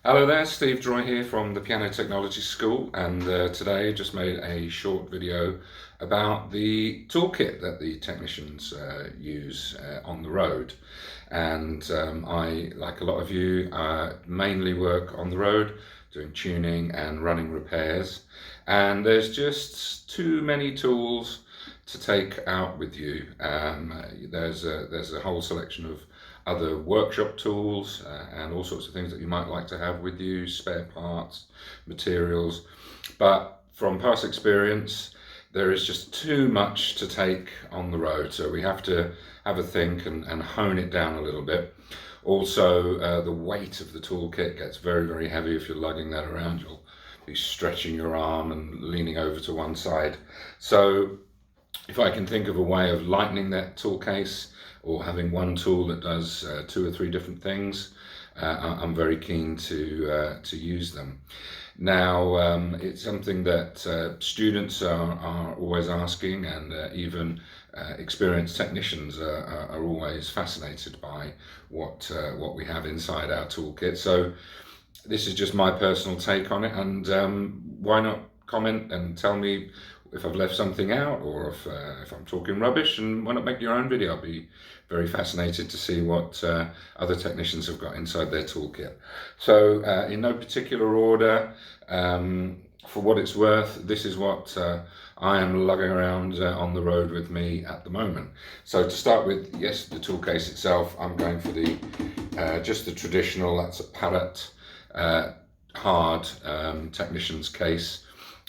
Hello there, Steve Droy here from the Piano Technology School, and today I just made a short video about the toolkit that the technicians use on the road. And I, like a lot of you, mainly work on the road doing tuning and running repairs, and there's just too many tools to take out with you. There's a whole selection of other workshop tools and all sorts of things that you might like to have with you, spare parts, materials. But from past experience, there is just too much to take on the road. So we have to have a think and hone it down a little bit. Also, the weight of the toolkit gets very, very heavy. If you're lugging that around, you'll be stretching your arm and leaning over to one side. So if I can think of a way of lightening that tool case or having one tool that does two or three different things, I'm very keen to use them. Now, it's something that students are always asking, and even experienced technicians are always fascinated by what we have inside our toolkit. So this is just my personal take on it, and why not comment and tell me if I've left something out, or if I'm talking rubbish, and why not make your own video? I'll be very fascinated to see what other technicians have got inside their toolkit. So in no particular order, for what it's worth, this is what I am lugging around on the road with me at the moment. So to start with, yes, the tool case itself, I'm going for the just the traditional, that's a pallet hard technician's case.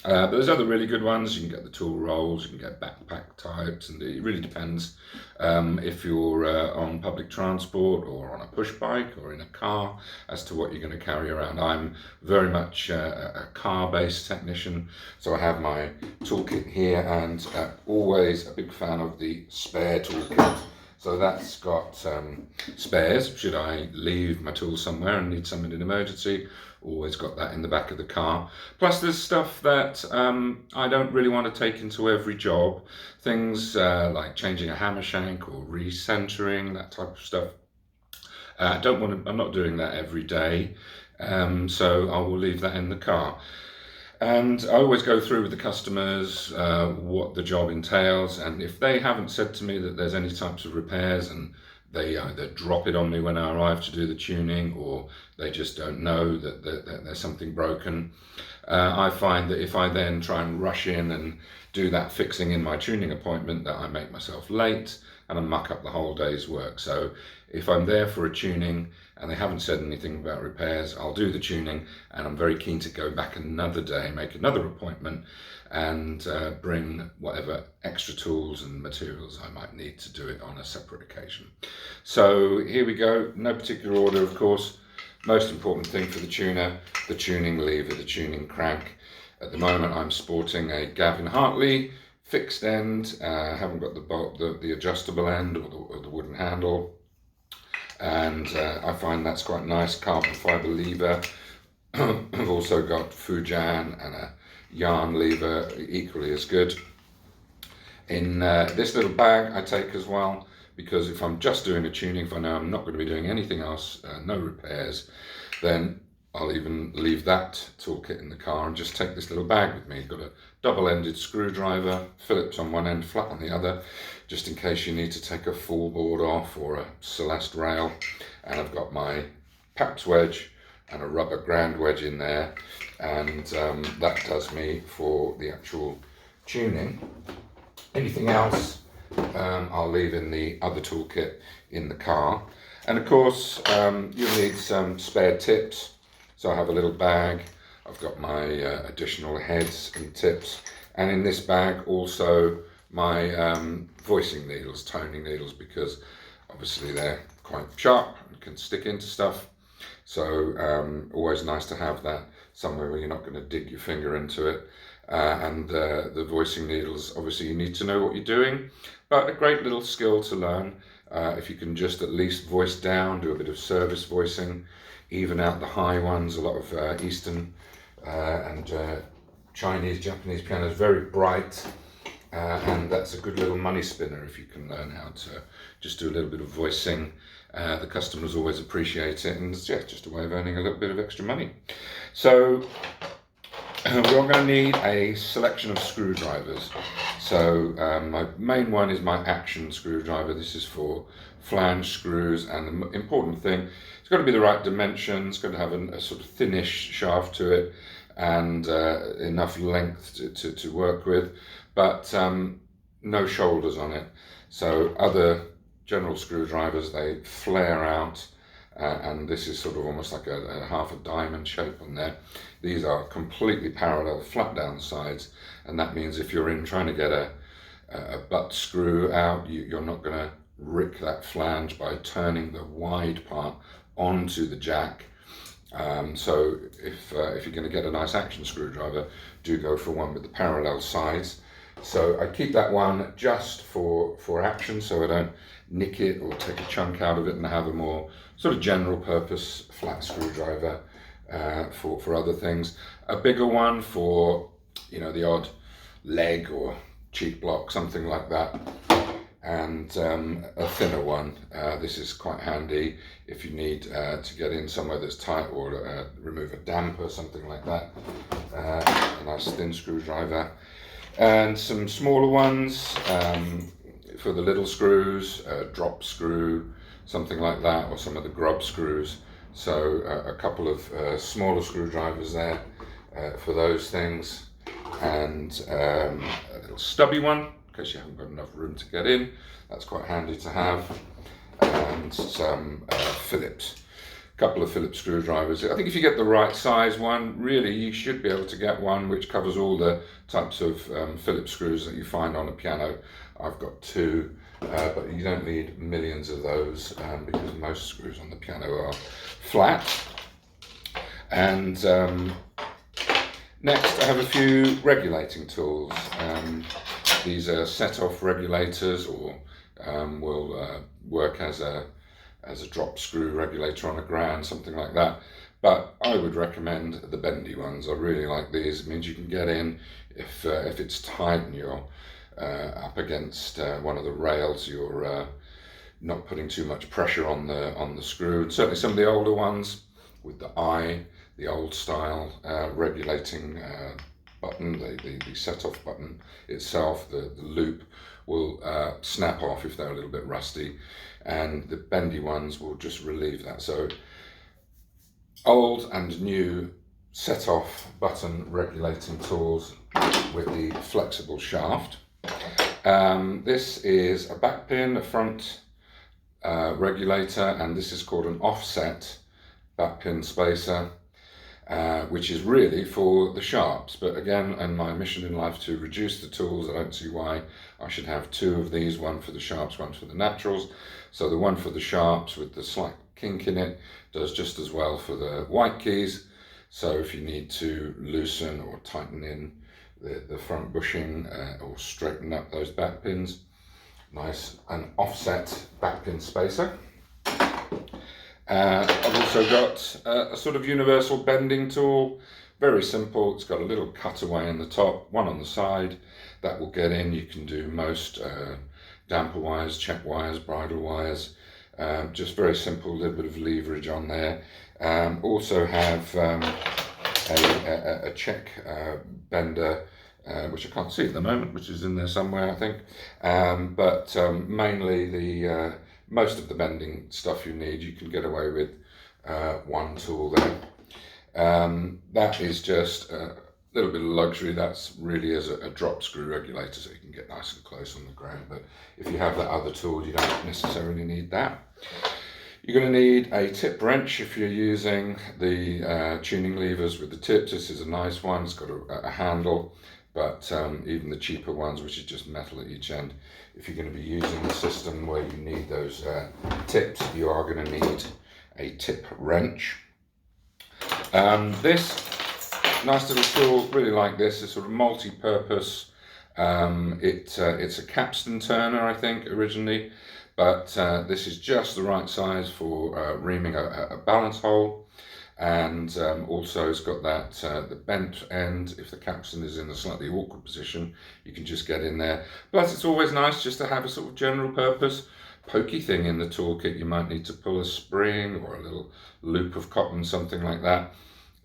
But there's other really good ones. You can get the tool rolls, you can get backpack types, and it really depends if you're on public transport or on a push bike or in a car as to what you're going to carry around. I'm very much a car-based technician, so I have my toolkit here, and always a big fan of the spare toolkit. So that's got spares, should I leave my tools somewhere and need some in an emergency. Always got that in the back of the car. Plus there's stuff that I don't really want to take into every job. Things like changing a hammer shank or recentering, that type of stuff. I'm not doing that every day, so I will leave that in the car. And I always go through with the customers what the job entails, and if they haven't said to me that there's any types of repairs, and they either drop it on me when I arrive to do the tuning, or they just don't know that there's something broken, I find that if I then try and rush in and do that fixing in my tuning appointment, that I make myself late and I muck up the whole day's work. So if I'm there for a tuning and they haven't said anything about repairs, I'll do the tuning, and I'm very keen to go back another day, make another appointment, and bring whatever extra tools and materials I might need to do it on a separate occasion. So here we go, no particular order, of course. Most important thing for the tuner, the tuning lever, the tuning crank. At the moment I'm sporting a Gavin Hartley fixed end. I haven't got the adjustable end or the wooden handle, and I find that's quite nice. Carbon fibre lever. I've also got Fujian and a yarn lever, equally as good. In this little bag I take as well, because if I'm just doing a tuning, if I know I'm not going to be doing anything else, no repairs, then I'll even leave that toolkit in the car and just take this little bag with me. Got a double-ended screwdriver, Phillips on one end, flat on the other, just in case you need to take a full board off or a Celeste rail. And I've got my Paps wedge and a rubber ground wedge in there, and that does me for the actual tuning. Anything else I'll leave in the other toolkit in the car. And of course you'll need some spare tips. So I have a little bag, I've got my additional heads and tips, and in this bag also my voicing needles, toning needles, because obviously they're quite sharp and can stick into stuff. So always nice to have that somewhere where you're not going to dig your finger into it. And the voicing needles, obviously you need to know what you're doing, but a great little skill to learn. If you can just at least voice down, do a bit of service voicing, even out the high ones. A lot of Eastern and Chinese, Japanese pianos, very bright, and that's a good little money spinner if you can learn how to just do a little bit of voicing The customers always appreciate it, and it's just a way of earning a little bit of extra money. So we're going to need a selection of screwdrivers. So my main one is my action screwdriver. This is for flange screws, and the important thing, it's got to be the right dimension. It's got to have a sort of thinnish shaft to it, and enough length to work with, but no shoulders on it. So other general screwdrivers, they flare out, and this is sort of almost like a half a diamond shape on there. These are completely parallel, flat down sides, and that means if you're trying to get a butt screw out, you're not going to rip that flange by turning the wide part onto the jack. So if you're going to get a nice action screwdriver, do go for one with the parallel sides. So I keep that one just for action, so I don't nick it or take a chunk out of it, and have a more sort of general purpose flat screwdriver for other things. A bigger one for, you know, the odd leg or cheek block, something like that. And a thinner one. This is quite handy if you need to get in somewhere that's tight, or remove a damper, something like that. A nice thin screwdriver. And some smaller ones for the little screws, drop screw, something like that, or some of the grub screws. So a couple of smaller screwdrivers there for those things, and a little stubby one in case you haven't got enough room to get in. That's quite handy to have. And some Phillips. A couple of Phillips screwdrivers. I think if you get the right size one, really you should be able to get one which covers all the types of Phillips screws that you find on a piano. I've got two, but you don't need millions of those because most screws on the piano are flat. And next I have a few regulating tools. These are set-off regulators, or will work as a drop screw regulator on a ground, something like that. But I would recommend the bendy ones. I really like these. It means you can get in if it's tight and you're up against one of the rails. You're not putting too much pressure on the screw. And certainly some of the older ones with the eye, the old style regulating button, the set-off button itself, the loop will snap off if they're a little bit rusty, and the bendy ones will just relieve that. So old and new set-off button regulating tools with the flexible shaft. This is a back pin, a front regulator, and this is called an offset back pin spacer, which is really for the sharps. But again, in my mission in life to reduce the tools, I don't see why I should have two of these, one for the sharps, one for the naturals. So the one for the sharps with the slight kink in it does just as well for the white keys. So if you need to loosen or tighten in the front bushing or straighten up those back pins, nice an offset back pin spacer. I've also got a sort of universal bending tool, very simple. It's got a little cutaway in the top, one on the side that will get in. You can do most damper wires, check wires, bridle wires, just very simple, a little bit of leverage on there. Also have a check bender, which I can't see at the moment, which is in there somewhere, I think. But mainly the most of the bending stuff you need, you can get away with one tool there. That is just a little bit of luxury. That's really as a drop screw regulator, so you can get nice and close on the ground. But if you have that other tool, you don't necessarily need that. You're going to need a tip wrench if you're using the tuning levers with the tips. This is a nice one. It's got a handle, but even the cheaper ones, which is just metal at each end, if you're going to be using a system where you need those tips, you are going to need a tip wrench. This nice little tool, really like this. It's sort of multi-purpose. It's a capstan turner, I think, originally, but this is just the right size for reaming a balance hole. And also it's got that the bent end. If the capstan is in a slightly awkward position, you can just get in there. Plus it's always nice just to have a sort of general purpose pokey thing in the toolkit, you might need to pull a spring or a little loop of cotton, something like that.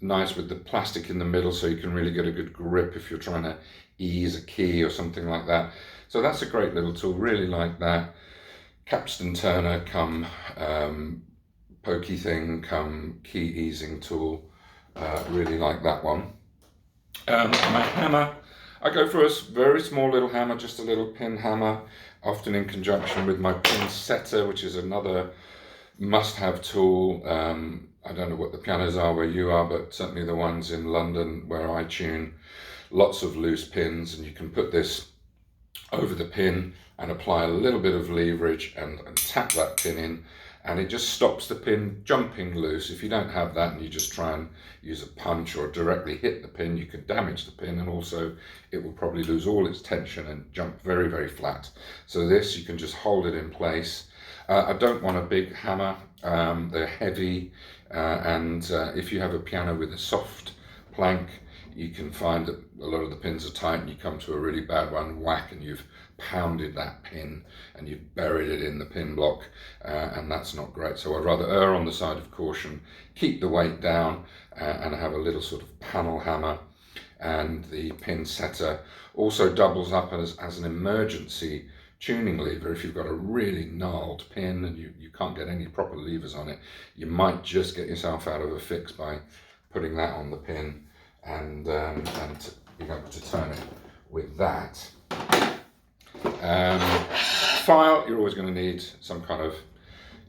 Nice with the plastic in the middle so you can really get a good grip if you're trying to ease a key or something like that. So that's a great little tool, really like that. Capstan turner come pokey thing come key easing tool, really like that one. My hammer, I go for a very small little hammer, just a little pin hammer, often in conjunction with my pin setter, which is another must-have tool. I don't know what the pianos are where you are, but certainly the ones in London where I tune, lots of loose pins, and you can put this over the pin and apply a little bit of leverage and tap that pin in, and it just stops the pin jumping loose. If you don't have that and you just try and use a punch or directly hit the pin, you can damage the pin, and also it will probably lose all its tension and jump very, very flat. So this, you can just hold it in place. I don't want a big hammer, they're heavy, and if you have a piano with a soft plank, you can find that a lot of the pins are tight and you come to a really bad one, whack, and you've pounded that pin and you've buried it in the pin block, and that's not great. So I'd rather err on the side of caution, keep the weight down, and have a little sort of panel hammer. And the pin setter also doubles up as an emergency tuning lever. If you've got a really gnarled pin and you can't get any proper levers on it, you might just get yourself out of a fix by putting that on the pin and being able to turn it with that. File, you're always going to need some kind of,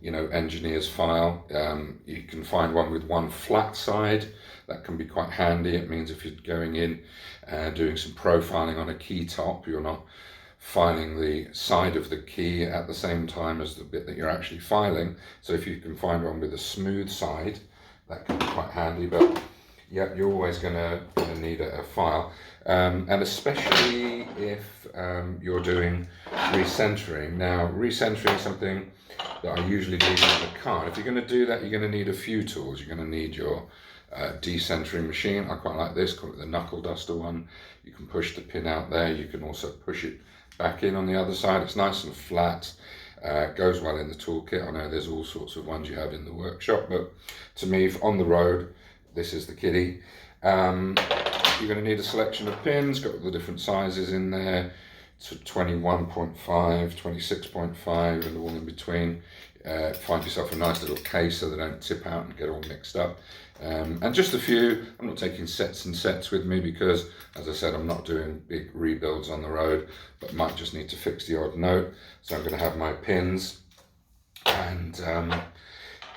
engineer's file. You can find one with one flat side. That can be quite handy. It means if you're going in doing some profiling on a key top, you're not filing the side of the key at the same time as the bit that you're actually filing. So if you can find one with a smooth side, that can be quite handy. But yeah, you're always going to need a file, and especially if you're doing recentering. Now, recentering is something that I usually do in the car. If you're going to do that, you're going to need a few tools. You're going to need your decentering machine. I quite like this, call it the knuckle duster one. You can push the pin out there. You can also push it back in on the other side. It's nice and flat. Goes well in the toolkit. I know there's all sorts of ones you have in the workshop, but to me, on the road, this is the kitty. You're going to need a selection of pins, got all the different sizes in there, to 21.5, 26.5, and all in between. Find yourself a nice little case so they don't tip out and get all mixed up. And just a few. I'm not taking sets and sets with me because, as I said, I'm not doing big rebuilds on the road, but might just need to fix the odd note. So I'm going to have my pins, and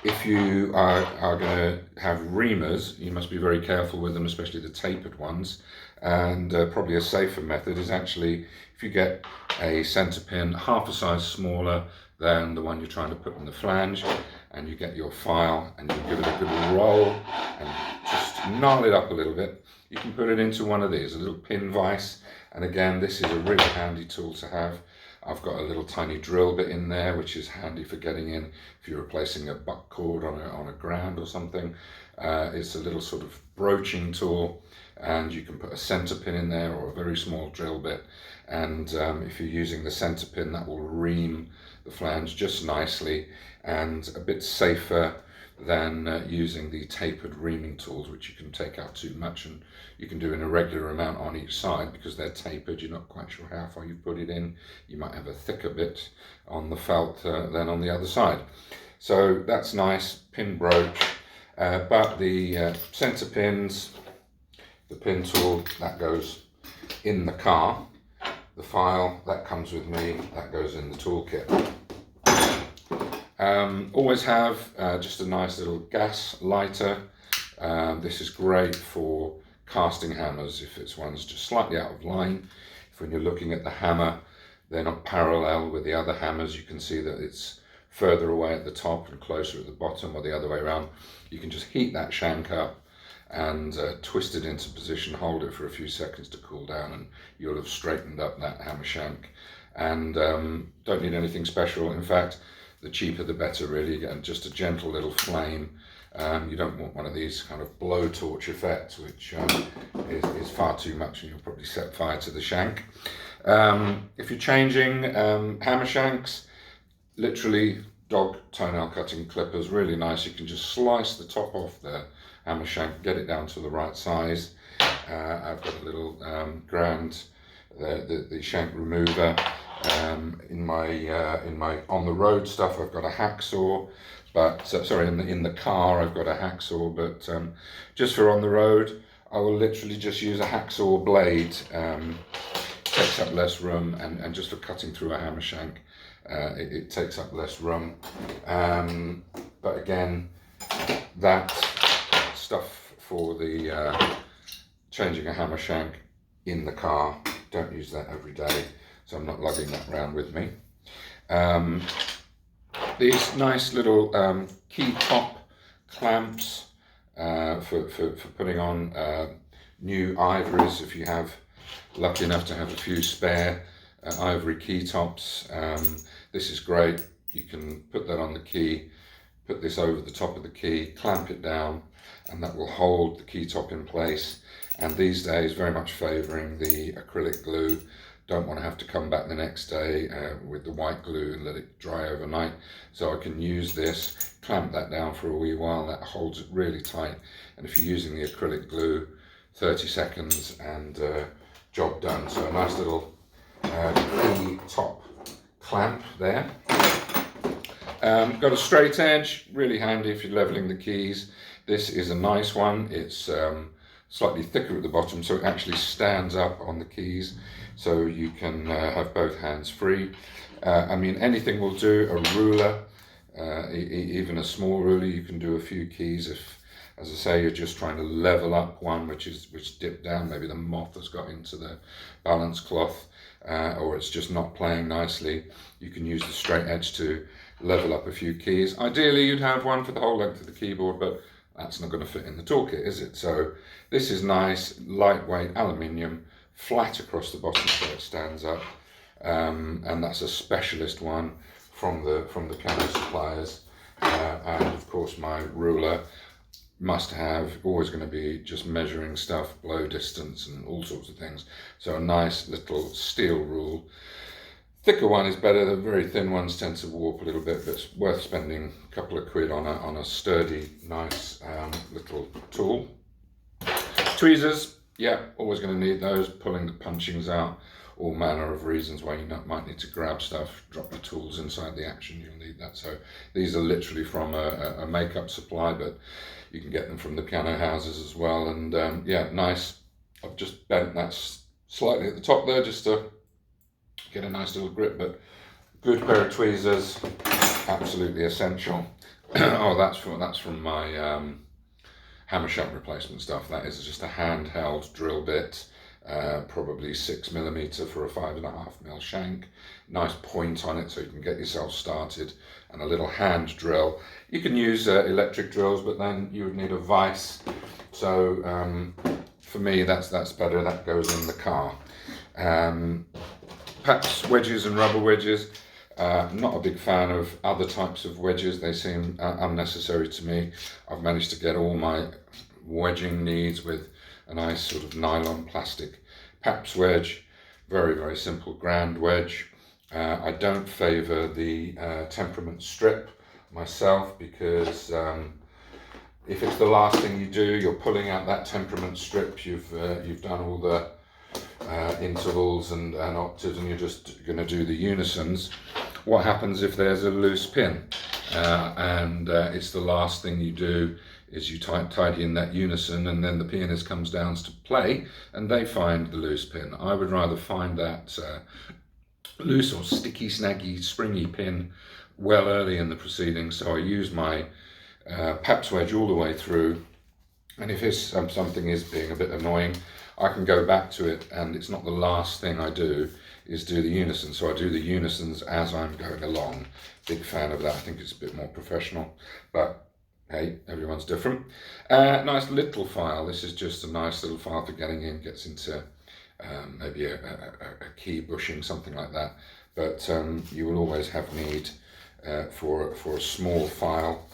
if you are going to have reamers, you must be very careful with them, especially the tapered ones. And probably a safer method is actually, if you get a centre pin half a size smaller than the one you're trying to put in the flange, and you get your file and you give it a good roll and just gnarl it up a little bit, you can put it into one of these, a little pin vise. And again, this is a really handy tool to have. I've got a little tiny drill bit in there, which is handy for getting in if you're replacing a buck cord on a ground or something. It's a little sort of broaching tool, and you can put a center pin in there or a very small drill bit. And if you're using the center pin, that will ream the flange just nicely and a bit safer than using the tapered reaming tools, which you can take out too much, and you can do an irregular amount on each side because they're tapered. You're not quite sure how far you put it in. You might have a thicker bit on the felt than on the other side. So that's nice, pin broach. But the center pins, the pin tool, that goes in the car. The file, that comes with me, that goes in the toolkit. Always have just a nice little gas lighter. This is great for casting hammers if it's one's just slightly out of line. If when you're looking at the hammer, they're not parallel with the other hammers, you can see that it's further away at the top and closer at the bottom, or the other way around. You can just heat that shank up and twist it into position, hold it for a few seconds to cool down, and you'll have straightened up that hammer shank. And don't need anything special. In fact, the cheaper the better, really, and just a gentle little flame. You don't want one of these kind of blowtorch effects, which is far too much, and you'll probably set fire to the shank. If you're changing hammer shanks, literally dog toenail cutting clippers, really nice. You can just slice the top off the hammer shank, get it down to the right size. I've got a little the shank remover. In my on the road stuff, I've got a hacksaw, but sorry, in the car I've got a hacksaw, but just for on the road, I will literally just use a hacksaw blade. Takes up less room, and just for cutting through a hammer shank, it takes up less room. But again, that stuff for the changing a hammer shank in the car, don't use that every day, so I'm not lugging that around with me. These nice little key top clamps for putting on new ivories, if you have lucky enough to have a few spare ivory key tops. This is great. You can put that on the key, put this over the top of the key, clamp it down, and that will hold the key top in place. And these days, very much favouring the acrylic glue. Don't want to have to come back the next day with the white glue and let it dry overnight. So I can use this, clamp that down for a wee while, that holds it really tight. And if you're using the acrylic glue, 30 seconds and job done. So a nice little key top clamp there. Got a straight edge, really handy if you're leveling the keys. This is a nice one. It's slightly thicker at the bottom, so it actually stands up on the keys, so you can have both hands free. I mean, anything will do. A ruler, even a small ruler, you can do a few keys if, as I say, you're just trying to level up one which dipped down. Maybe the moth has got into the balance cloth, or it's just not playing nicely. You can use the straight edge to level up a few keys. Ideally, you'd have one for the whole length of the keyboard, but that's not going to fit in the toolkit, is it? So this is nice, lightweight aluminium, flat across the bottom so it stands up, and that's a specialist one from the piano suppliers. And of course, my ruler, must have, always going to be just measuring stuff, blow distance and all sorts of things. So a nice little steel rule. Thicker one is better. The very thin ones tend to warp a little bit, but it's worth spending a couple of quid on a sturdy, nice little tool. Tweezers, yeah, always going to need those. Pulling the punchings out, all manner of reasons why you might need to grab stuff, drop your tools inside the action, you'll need that. So these are literally from a makeup supply, but you can get them from the piano houses as well. And yeah, nice. I've just bent that slightly at the top there just to get a nice little grip, but good pair of tweezers, absolutely essential. Oh, that's from my hammer shank replacement stuff. That is just a handheld drill bit, probably 6mm for a 5.5mm shank. Nice point on it so you can get yourself started, and a little hand drill. You can use electric drills, but then you would need a vise. So for me, that's better. That goes in the car. Perhaps wedges and rubber wedges. Not a big fan of other types of wedges. They seem unnecessary to me. I've managed to get all my wedging needs with a nice sort of nylon plastic Paps wedge. Very, very simple grand wedge. I don't favour the temperament strip myself, because if it's the last thing you do, you're pulling out that temperament strip, you've done all the intervals and octaves, and you're just going to do the unisons. What happens if there's a loose pin and it's the last thing you do is you tidy in that unison, and then the pianist comes down to play and they find the loose pin. I would rather find that loose or sticky, snaggy, springy pin well early in the proceedings, so I use my Paps wedge all the way through, and if something is being a bit annoying, I can go back to it, and it's not the last thing I do is do the unison. So I do the unisons as I'm going along. Big fan of that. I think it's a bit more professional, but hey, everyone's different. Nice little file. This is just a nice little file for getting in, gets into maybe a key bushing, something like that. But you will always have need for a small file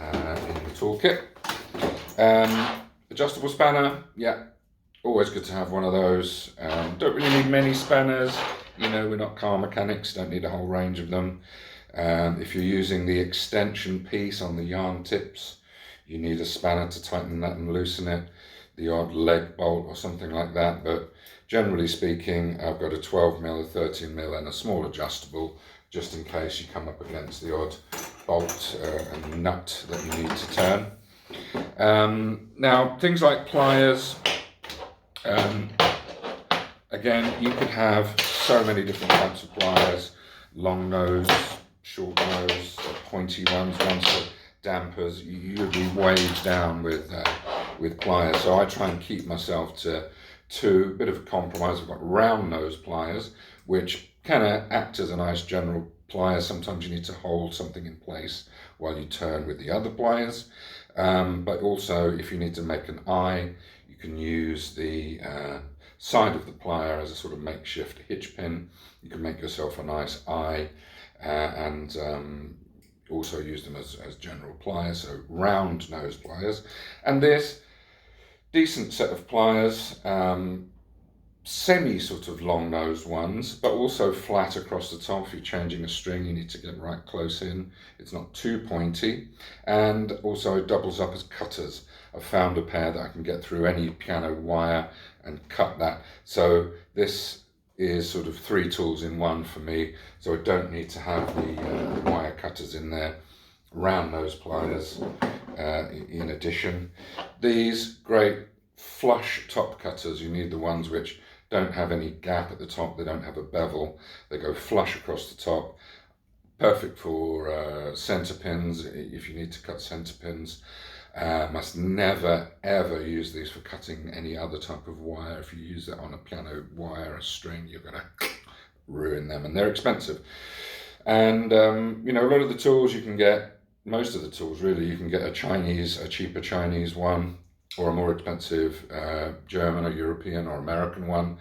in the toolkit. Adjustable spanner, yeah. Always good to have one of those. Don't really need many spanners. You know, we're not car mechanics, don't need a whole range of them. If you're using the extension piece on the yarn tips, you need a spanner to tighten that and loosen it, the odd leg bolt or something like that. But generally speaking, I've got a 12mm, a 13mm and a small adjustable, just in case you come up against the odd bolt and nut that you need to turn. Now, things like pliers, again, you could have so many different types of pliers: long nose, short nose, pointy ones for dampers. You'd be weighed down with pliers. So I try and keep myself to two, bit of a compromise. I've got round nose pliers, which kind of act as a nice general plier. Sometimes you need to hold something in place while you turn with the other pliers. But also, if you need to make an eye, you can use the side of the plier as a sort of makeshift hitch pin. You can make yourself a nice eye, and also use them as general pliers, so round nose pliers. And this decent set of pliers, semi sort of long nosed ones, but also flat across the top. If you're changing a string, you need to get right close in. It's not too pointy, and also it doubles up as cutters. I've found a pair that I can get through any piano wire and cut that. So this is sort of 3 tools in one for me, so I don't need to have the wire cutters in there. Round nose pliers in addition. These great flush top cutters, you need the ones which don't have any gap at the top, they don't have a bevel, they go flush across the top. Perfect for centre pins, if you need to cut centre pins. Must never ever use these for cutting any other type of wire. If you use it on a piano wire, a string, you're going to ruin them, and they're expensive. And you know, a lot of the tools you can get, most of the tools really, you can get a cheaper Chinese one, or a more expensive German or European or American one.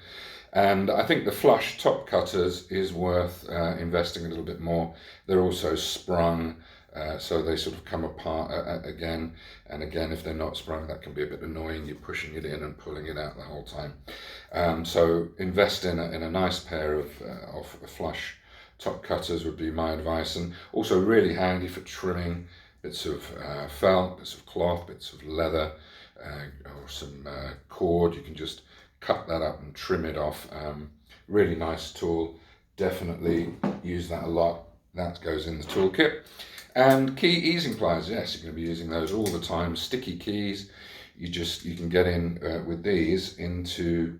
And I think the flush top cutters is worth investing a little bit more. They're also sprung, so they sort of come apart again and again. If they're not sprung, that can be a bit annoying. You're pushing it in and pulling it out the whole time. So invest in a nice pair of flush top cutters would be my advice, and also really handy for trimming bits of felt, bits of cloth, bits of leather, or some cord. You can just cut that up and trim it off. Really nice tool. Definitely use that a lot. That goes in the toolkit. And key easing pliers, yes, you're going to be using those all the time. Sticky keys, you can get in with these into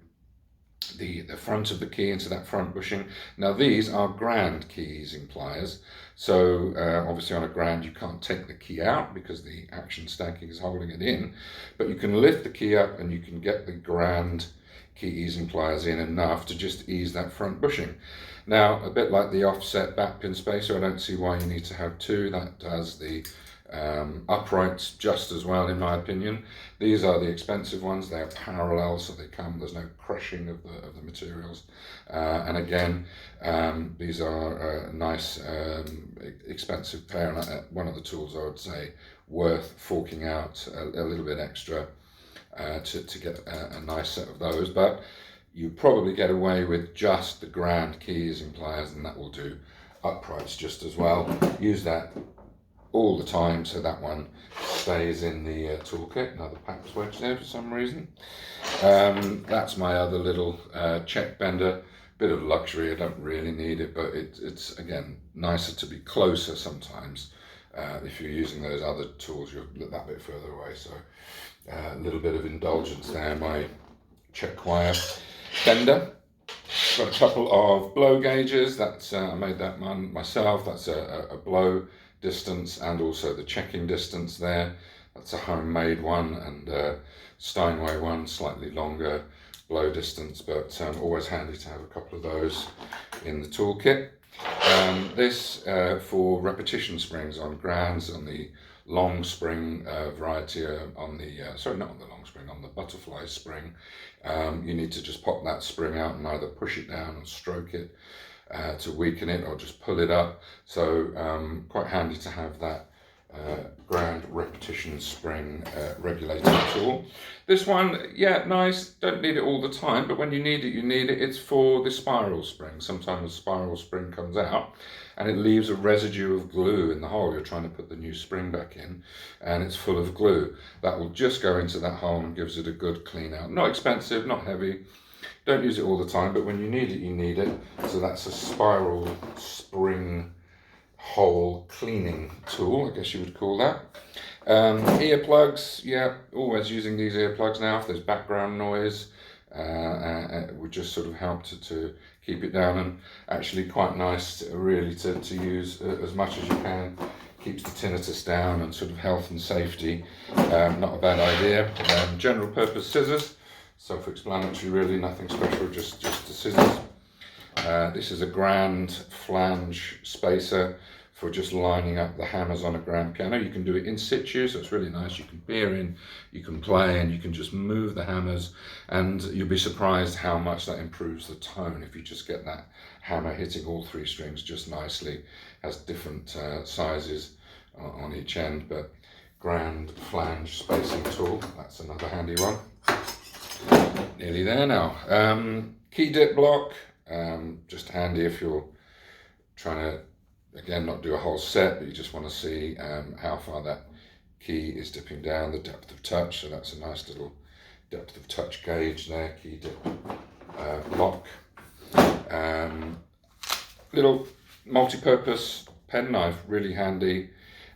the front of the key, into that front bushing. Now these are grand key easing pliers, so obviously on a grand you can't take the key out because the action stacking is holding it in, but you can lift the key up and you can get the grand key easing pliers in enough to just ease that front bushing. Now, a bit like the offset backpin spacer, I don't see why you need to have two. That does the uprights just as well, in my opinion. These are the expensive ones. They are parallel, so there's no crushing of the materials. And again, these are a nice expensive pair, and one of the tools I would say worth forking out a little bit extra to get a nice set of those. But you probably get away with just the grand key easing pliers, and that will do uprights just as well. Use that all the time, so that one stays in the toolkit. Another Pax wedge there for some reason. That's my other little check bender. Bit of luxury, I don't really need it, but it's again nicer to be closer sometimes. If you're using those other tools, you're that bit further away, so a little bit of indulgence there. My check wire bender. Got a couple of blow gauges. That's I made that one myself. That's a blow distance and also the checking distance there. That's a homemade one, and Steinway one, slightly longer blow distance, but always handy to have a couple of those in the toolkit. This for repetition springs on grands, on the long spring variety, on the sorry, not on the long spring, on the butterfly spring. You need to just pop that spring out and either push it down and stroke it to weaken it, or just pull it up. So quite handy to have that ground repetition spring regulating tool. This one, yeah, nice, don't need it all the time, but when you need it, you need it. It's for the spiral spring. Sometimes the spiral spring comes out and it leaves a residue of glue in the hole. You're trying to put the new spring back in and it's full of glue. That will just go into that hole and gives it a good clean out. Not expensive, not heavy. Don't use it all the time, but when you need it, you need it. So that's a spiral spring hole cleaning tool, I guess you would call that. Earplugs, yeah, always using these earplugs now. If there's background noise, it would just sort of help to keep it down, and actually quite nice really to use as much as you can. Keeps the tinnitus down and sort of health and safety. Not a bad idea. General purpose scissors, self-explanatory really, nothing special, just the scissors. This is a grand flange spacer for just lining up the hammers on a grand piano. You can do it in situ, so it's really nice. You can peer in, you can play, and you can just move the hammers, and you'll be surprised how much that improves the tone if you just get that hammer hitting all three strings just nicely. Has different sizes on each end, but grand flange spacing tool, that's another handy one. Nearly there now. Key dip block, just handy if you're trying to, again, not do a whole set, but you just want to see how far that key is dipping down, the depth of touch. So that's a nice little depth of touch gauge there, key dip block. Little multi-purpose penknife, really handy.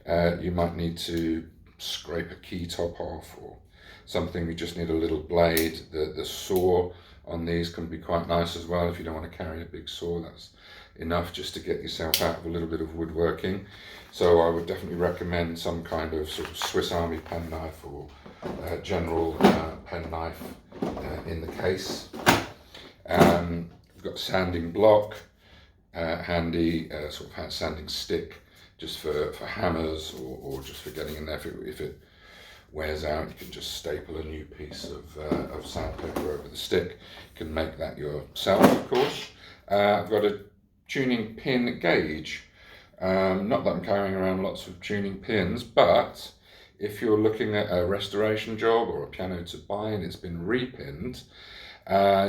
You might need to scrape a key top off or something. You just need a little blade. The saw on these can be quite nice as well if you don't want to carry a big saw. That's enough just to get yourself out of a little bit of woodworking. So I would definitely recommend some kind of sort of Swiss Army penknife or general penknife in the case. We've got sanding block, handy sort of sanding stick just for hammers or just for getting in there. If it wears out, you can just staple a new piece of sandpaper over the stick. You can make that yourself, of course. I've got a tuning pin gauge. Not that I'm carrying around lots of tuning pins, but if you're looking at a restoration job or a piano to buy and it's been repinned,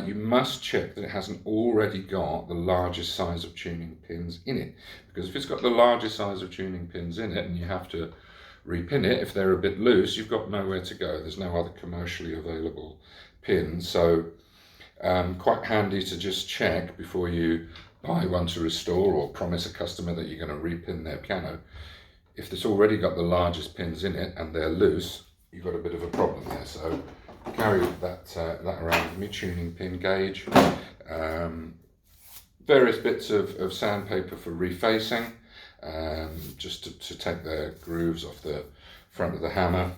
you must check that it hasn't already got the largest size of tuning pins in it. Because if it's got the largest size of tuning pins in it and you have to repin it, if they're a bit loose, you've got nowhere to go. There's no other commercially available pins. So quite handy to just check before you buy one to restore or promise a customer that you're going to repin their piano. If it's already got the largest pins in it and they're loose, you've got a bit of a problem there. So carry that around with me, tuning pin gauge. Various bits of sandpaper for refacing, just to take the grooves off the front of the hammer.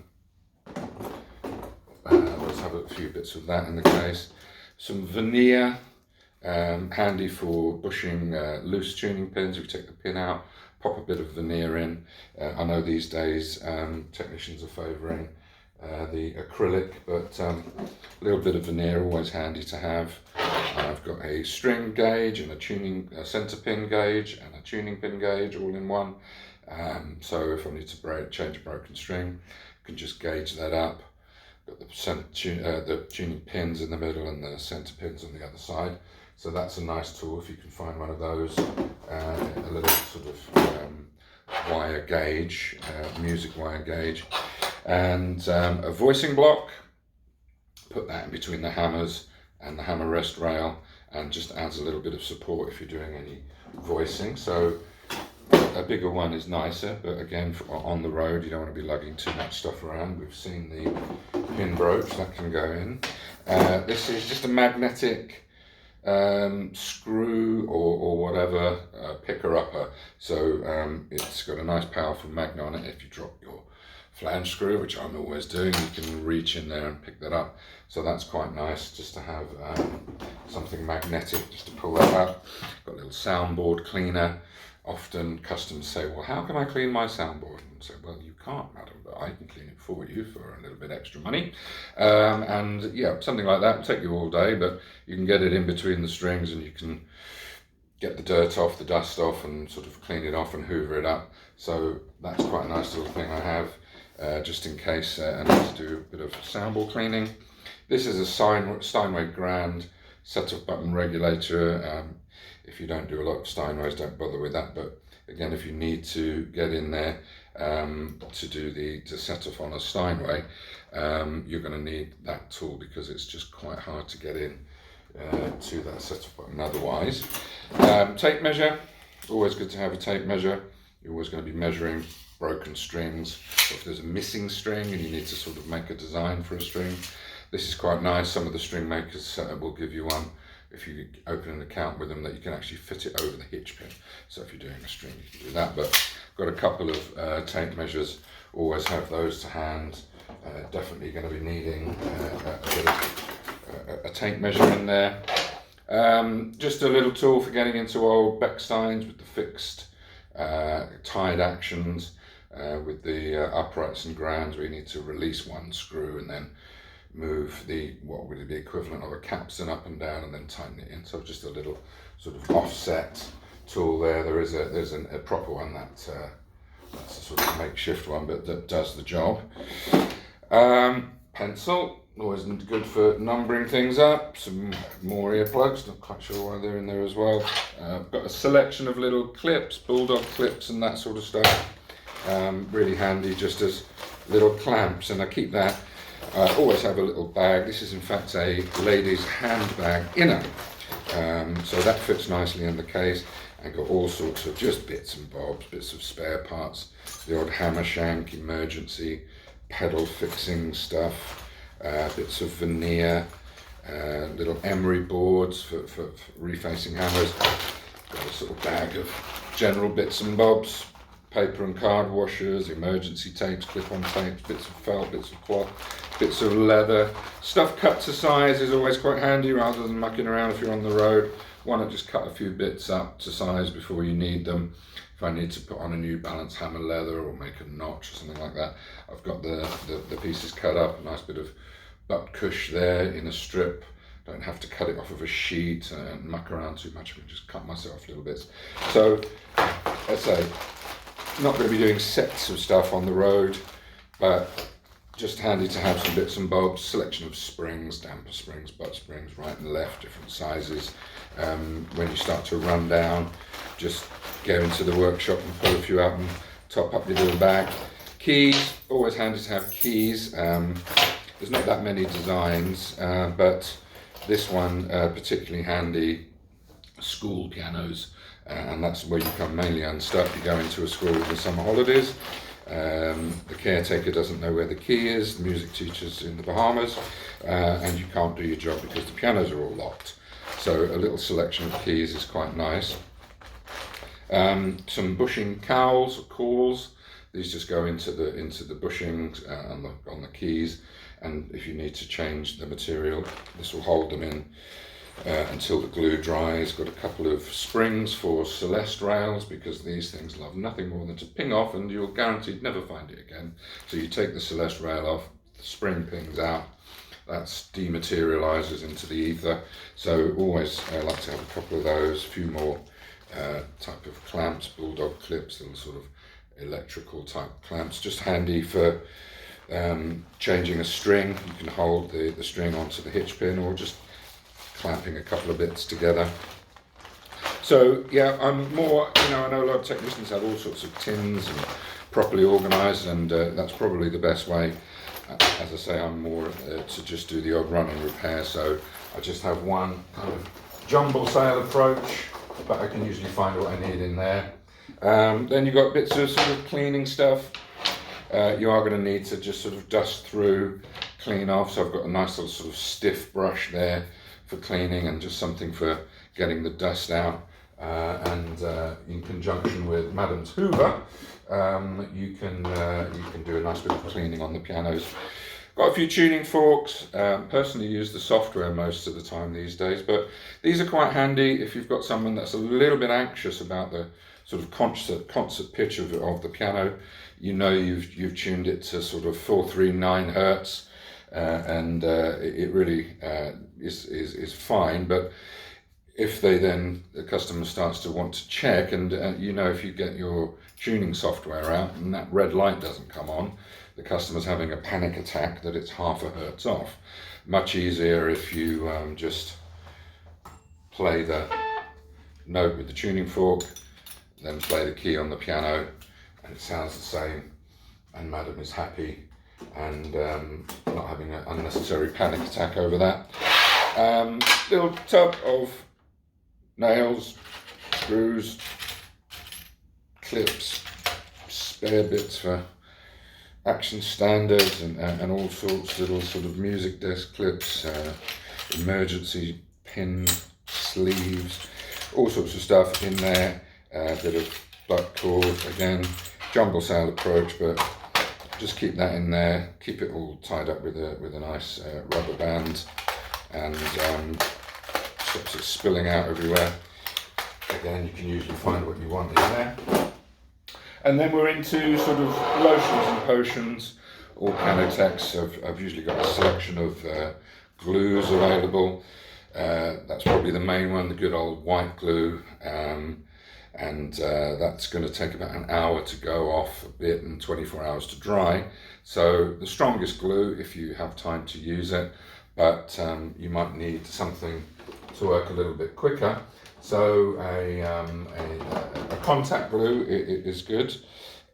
Let's have a few bits of that in the case. Some veneer, handy for bushing loose tuning pins. If you take the pin out, pop a bit of veneer in. I know these days technicians are favouring the acrylic, but a little bit of veneer always handy to have. I've got a string gauge and a centre pin gauge and a tuning pin gauge all in one. So if I need to change a broken string, I can just gauge that up. Got the tuning pins in the middle and the centre pins on the other side. So that's a nice tool if you can find one of those. A little sort of wire gauge, music wire gauge, and a voicing block. Put that in between the hammers and the hammer rest rail, and just adds a little bit of support if you're doing any voicing. So a bigger one is nicer, but again, on the road you don't want to be lugging too much stuff around. We've seen the pin brooch that can go in. This is just a magnetic screw or whatever, picker upper. So it's got a nice powerful magnet on it. If you drop your flange screw, which I'm always doing, you can reach in there and pick that up. So that's quite nice just to have something magnetic just to pull that up. Got a little soundboard cleaner. Often customers say, well, how can I clean my soundboard? And say, well, you can't, madam, but I can clean it for you for a little bit extra money. And yeah, something like that will take you all day, but you can get it in between the strings and you can get the dirt off, the dust off, and sort of clean it off and hoover it up. So that's quite a nice little thing I have, just in case I need to do a bit of soundball cleaning. This is a Steinway Grand set-off button regulator. If you don't do a lot of Steinways, don't bother with that. But again, if you need to get in there to set off on a Steinway, you're going to need that tool because it's just quite hard to get in to that set-off button otherwise. Tape measure, always good to have a tape measure. You're always going to be measuring broken strings, or if there's a missing string and you need to sort of make a design for a string. This is quite nice. Some of the string makers will give you one, if you open an account with them, that you can actually fit it over the hitch pin. So if you're doing a string, you can do that. But got a couple of tape measures, always have those to hand. Definitely going to be needing a bit of a tape measure in there. Just a little tool for getting into old Bechsteins with the fixed tied actions, with the uprights and grounds, where you need to release one screw and then move what would be the equivalent of a capstan up and down and then tighten it in. So just a little sort of offset tool there. There's a proper one that's a sort of makeshift one, but that does the job. Pencil, always good for numbering things up. Some more earplugs, not quite sure why they're in there as well. Got a selection of little clips, bulldog clips and that sort of stuff. Really handy just as little clamps, and I keep that. I always have a little bag. This is in fact a lady's handbag inner, so that fits nicely in the case, and got all sorts of just bits and bobs, bits of spare parts, the odd hammer shank, emergency, pedal fixing stuff, bits of veneer, little emery boards for refacing hammers. Got a sort of bag of general bits and bobs, paper and card washers, emergency tapes, clip-on tapes, bits of felt, bits of cloth, bits of leather. Stuff cut to size is always quite handy rather than mucking around if you're on the road. Why not just cut a few bits up to size before you need them? If I need to put on a New Balance hammer leather or make a notch or something like that, I've got the pieces cut up, a nice bit of butt cush there in a strip. Don't have to cut it off of a sheet and muck around too much. I can just cut myself little bits. So, let's say, not going to be doing sets of stuff on the road, but just handy to have some bits and bobs, selection of springs, damper springs, butt springs, right and left, different sizes. When you start to run down, just go into the workshop and pull a few out and top up your little bag. Keys, always handy to have keys. There's not that many designs, but this one particularly handy. School pianos, and that's where you come mainly unstuck. You go into a school in the summer holidays, the caretaker doesn't know where the key is, the music teacher's in the Bahamas, and you can't do your job because the pianos are all locked. So a little selection of keys is quite nice. Some bushing cowls or cawls. These just go into the bushings on the keys, and if you need to change the material, this will hold them in until the glue dries. Got a couple of springs for Celeste rails, because these things love nothing more than to ping off and you'll guaranteed never find it again. So you take the Celeste rail off, the spring pings out, that dematerializes into the ether. So always like to have a couple of those, a few more type of clamps, bulldog clips, little sort of electrical type clamps, just handy for changing a string. You can hold the string onto the hitch pin, or just clamping a couple of bits together. So yeah, I'm more, I know a lot of technicians have all sorts of tins and properly organised, and that's probably the best way. As I say, I'm more to just do the odd running repair, so I just have one kind of jumble sale approach, but I can usually find what I need in there. Then you've got bits of sort of cleaning stuff. You are going to need to just sort of dust through, clean off, so I've got a nice little sort of stiff brush there for cleaning, and just something for getting the dust out, and in conjunction with Madam's Hoover, you can do a nice bit of cleaning on the pianos. Got a few tuning forks. Personally use the software most of the time these days, but these are quite handy if you've got someone that's a little bit anxious about the sort of concert pitch of the piano. You've tuned it to sort of 439 hertz. And it really is fine, but if the customer starts to want to check, and you know, if you get your tuning software out and that red light doesn't come on, the customer's having a panic attack that it's half a hertz off. Much easier if you just play the note with the tuning fork, then play the key on the piano, and it sounds the same, and Madam is happy and not having an unnecessary panic attack over that. Little tub of nails, screws, clips, spare bits for action standards and all sorts, little sort of music desk clips, emergency pin sleeves, all sorts of stuff in there. A bit of butt cord, again, jumble sale approach, but just keep that in there, keep it all tied up with a nice rubber band, and stops it spilling out everywhere. Again, you can usually find what you want in there. And then we're into sort of lotions and potions, or Canotex. I've usually got a selection of glues available. That's probably the main one, the good old white glue. And that's going to take about an hour to go off a bit and 24 hours to dry. So the strongest glue if you have time to use it, but you might need something to work a little bit quicker. So a contact glue is good.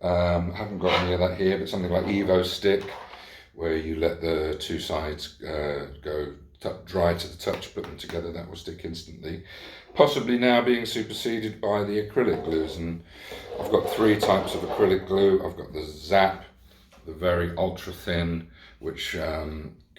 I haven't got any of that here, but something like Evo Stick, where you let the two sides go dry to the touch, put them together, that will stick instantly. Possibly now being superseded by the acrylic glues, and I've got 3 types of acrylic glue. I've got the Zap, the very ultra thin, which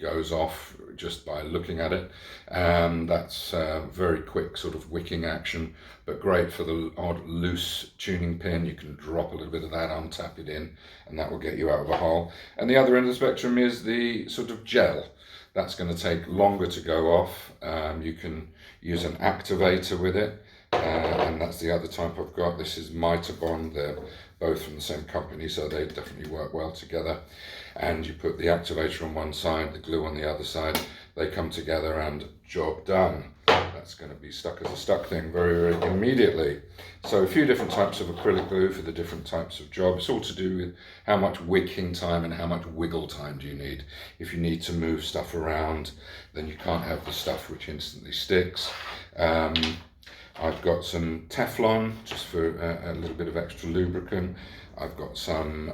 goes off just by looking at it. That's very quick sort of wicking action, but great for the odd loose tuning pin. You can drop a little bit of that on, tap it in, and that will get you out of a hole. And the other end of the spectrum is the sort of gel. That's going to take longer to go off. You can use an activator with it, and that's the other type I've got. This is Mitabond. They're both from the same company, so they definitely work well together. And you put the activator on one side, the glue on the other side, they come together and job done. That's going to be stuck as a stuck thing very, very immediately. So a few different types of acrylic glue for the different types of job. It's all to do with how much wicking time and how much wiggle time do you need. If you need to move stuff around, then you can't have the stuff which instantly sticks. I've got some Teflon just for a little bit of extra lubricant. I've got some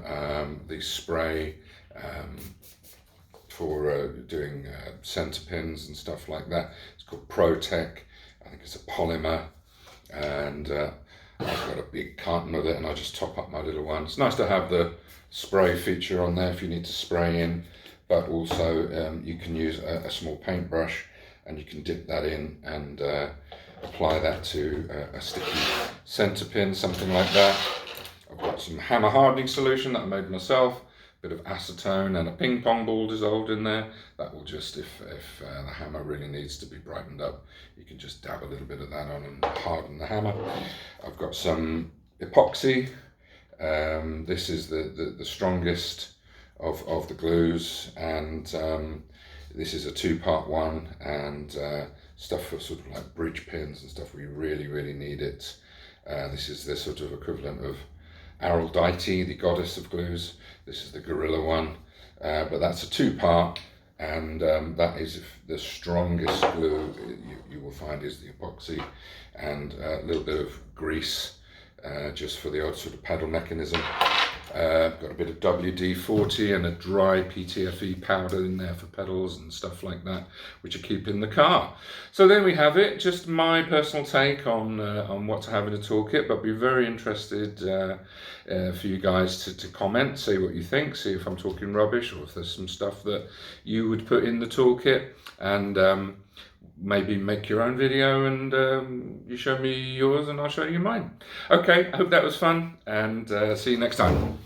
the spray for doing center pins and stuff like that. It's called ProTech. I think it's a polymer, and I've got a big carton of it, and I just top up my little one. It's nice to have the spray feature on there if you need to spray in, but also you can use a small paintbrush, and you can dip that in and apply that to a sticky center pin, something like that. I've got some hammer hardening solution that I made myself, a bit of acetone and a ping pong ball dissolved in there. That will just, if the hammer really needs to be brightened up, you can just dab a little bit of that on and harden the hammer. I've got some epoxy. This is the strongest of the glues, and this is a 2-part one, and stuff for sort of like bridge pins and stuff where you really need it. This is the sort of equivalent of Aphrodite, the goddess of glues. This is the Gorilla one, but that's a 2-part, and that is the strongest glue you will find is the epoxy, and a little bit of grease just for the odd sort of pedal mechanism. Got a bit of WD-40 and a dry PTFE powder in there for pedals and stuff like that, which I keep in the car. So then we have it, just my personal take on what to have in a toolkit, but be very interested for you guys to comment, see what you think, see if I'm talking rubbish or if there's some stuff that you would put in the toolkit, and maybe make your own video, and you show me yours and I'll show you mine. Okay, I hope that was fun, and see you next time.